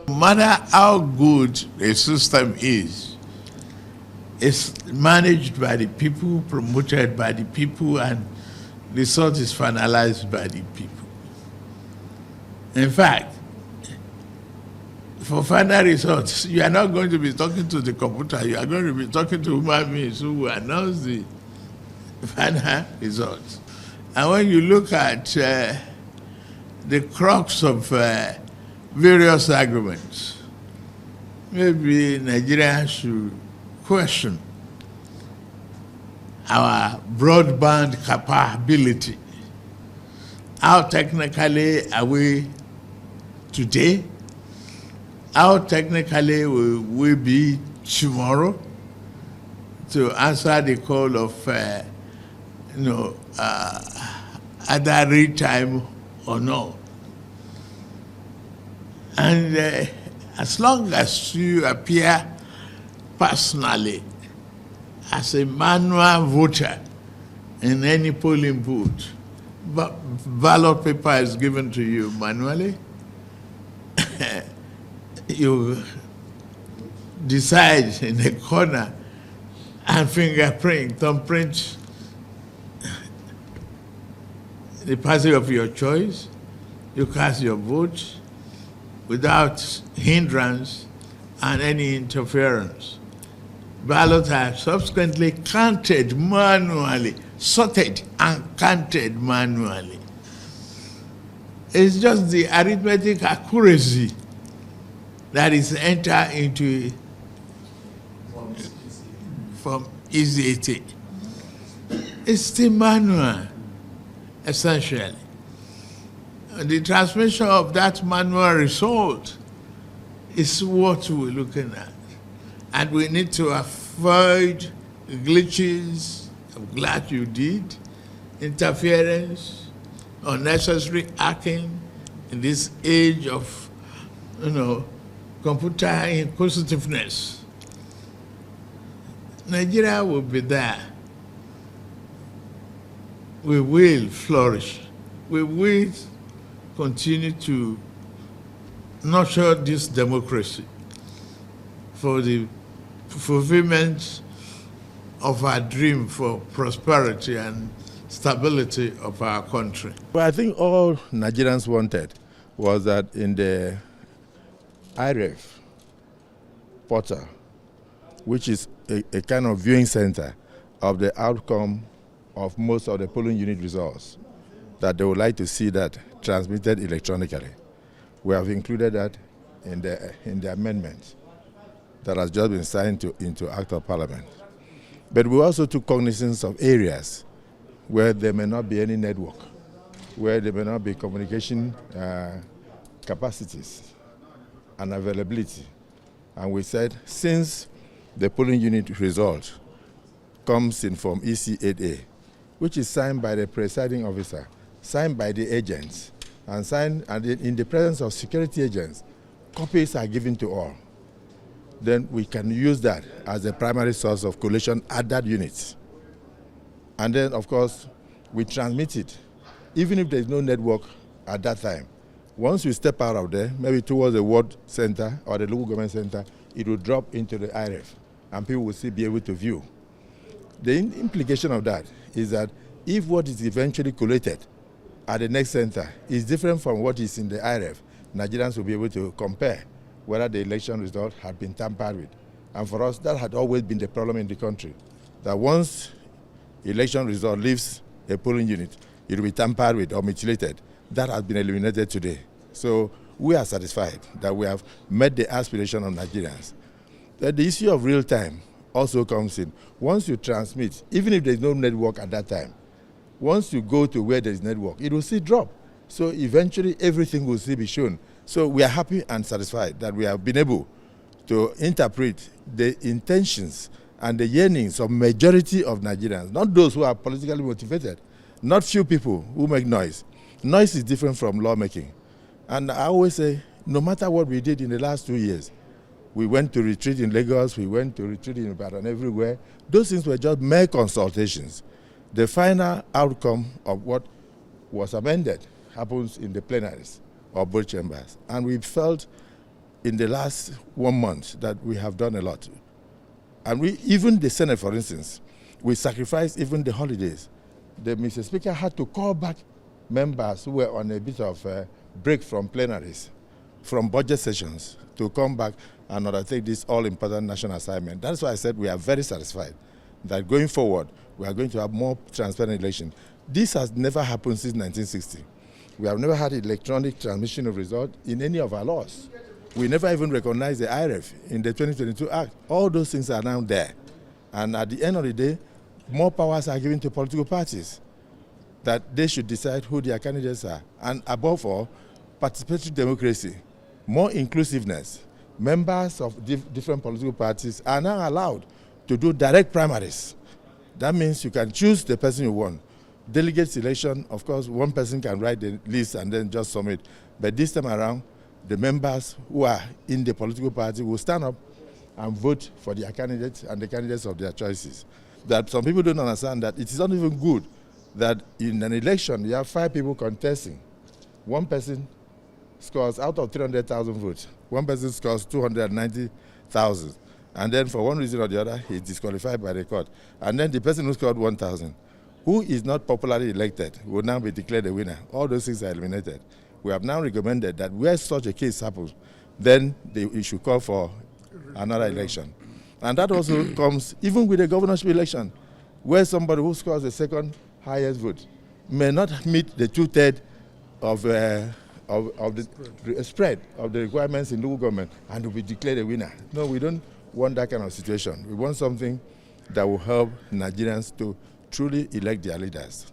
No matter how good a system is, it's managed by the people, promoted by the people, and the result is finalized by the people. In fact, for final results, you are not going to be talking to the computer, you are going to be talking to human beings who will announce the final results. And when you look at the crux of various arguments, maybe Nigeria should question our broadband capability. How technically are we today? How technically will we be tomorrow to answer the call of either real time or no? And as long as you appear personally as a manual voter in any polling booth, ballot paper is given to you manually, you decide in a corner and thumbprint the party of your choice, you cast your vote without hindrance and any interference. Ballots are subsequently counted manually, sorted and counted manually. It's just the arithmetic accuracy that is entered into from easy. It's still manual, essentially. The transmission of that manual result is what we're looking at. And we need to avoid glitches, I'm glad you did, interference, unnecessary hacking in this age of, computer inquisitiveness. Nigeria will be there. We will flourish. We will continue to nurture this democracy for the fulfillment of our dream for prosperity and stability of our country. Well, I think all Nigerians wanted was that in the IREF portal, which is a kind of viewing center of the outcome of most of the polling unit results, that they would like to see that transmitted electronically. We have included that in the amendment that has just been signed into Act of Parliament. But we also took cognizance of areas where there may not be any network, where there may not be communication capacities and availability. And we said, since the polling unit result comes in from EC8A, which is signed by the presiding officer, signed by the agents, and signed and in the presence of security agents, copies are given to all. Then we can use that as a primary source of collation at that unit. And then, of course, we transmit it, even if there is no network at that time. Once we step out of there, maybe towards the ward center or the local government center, it will drop into the IREF, and people will still be able to view. The implication of that is that if what is eventually collated at the next center is different from what is in the IRF, Nigerians will be able to compare whether the election result had been tampered with. And for us, that had always been the problem in the country, that once election result leaves a polling unit, it will be tampered with or mutilated. That has been eliminated today. So we are satisfied that we have met the aspiration of Nigerians. The issue of real time also comes in. Once you transmit, even if there is no network at that time, once you go to where there is network, it will still drop. So eventually everything will still be shown. So we are happy and satisfied that we have been able to interpret the intentions and the yearnings of majority of Nigerians, not those who are politically motivated, not few people who make noise. Noise is different from lawmaking. And I always say, no matter what we did in the last 2 years, we went to retreat in Lagos, we went to retreat in Ibadan, everywhere. Those things were just mere consultations. The final outcome of what was amended happens in the plenaries of both chambers. And we felt in the last 1 month that we have done a lot. And even the Senate, for instance, we sacrificed even the holidays. The Mr. Speaker had to call back members who were on a bit of a break from plenaries, from budget sessions, to come back and undertake this all-important national assignment. That's why I said we are very satisfied that going forward, we are going to have more transparent election. This has never happened since 1960. We have never had electronic transmission of results in any of our laws. We never even recognized the IRF in the 2022 Act. All those things are now there. And at the end of the day, more powers are given to political parties, that they should decide who their candidates are. And above all, participatory democracy, more inclusiveness. Members of different political parties are now allowed to do direct primaries. That means you can choose the person you want. Delegate selection, of course, one person can write the list and then just submit. But this time around, the members who are in the political party will stand up and vote for their candidates and the candidates of their choices. That some people don't understand that it is not even good that in an election you have 5 people contesting. One person scores out of 300,000 votes. One person scores 290,000. And then for one reason or the other, he is disqualified by the court. And then the person who scored 1,000, who is not popularly elected, will now be declared a winner. All those things are eliminated. We have now recommended that where such a case happens, then you should call for another election. And that also comes even with the governorship election, where somebody who scores the second highest vote may not meet the 2/3 of the spread of the requirements in local government and will be declared a winner. No, we don't want that kind of situation. We want something that will help Nigerians to truly elect their leaders.